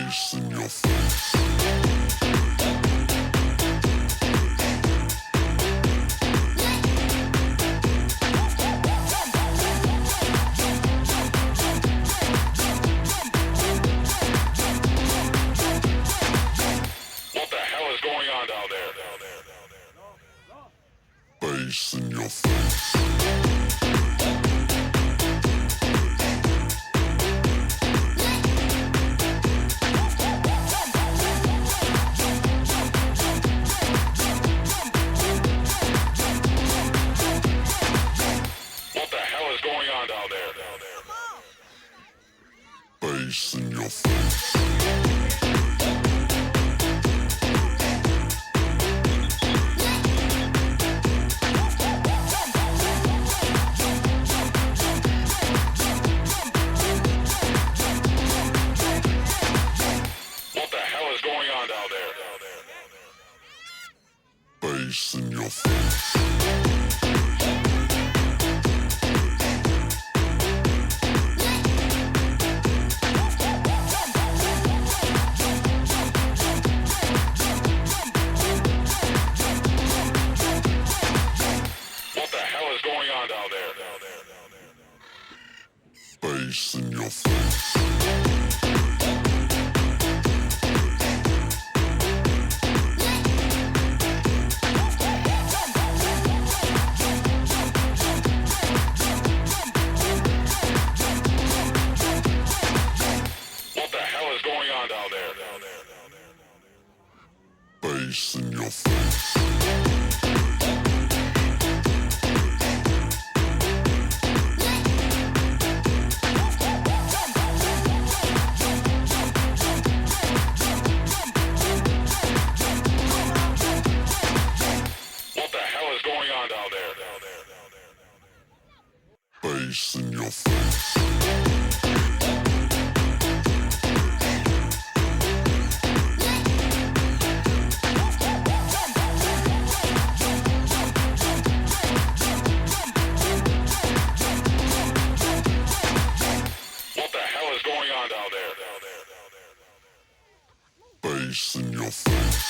Bass in your face. What the hell is going on down there? Bass in your face. What the hell is going on down there? Bass in your face. What the hell is going on down there? Bass in your face. What the hell is going on down there? Bass in your face. What the hell is going on down there? Bass in your face. What the hell is going on down there? Bass in your face. What the hell is going on down there? Bass in your face.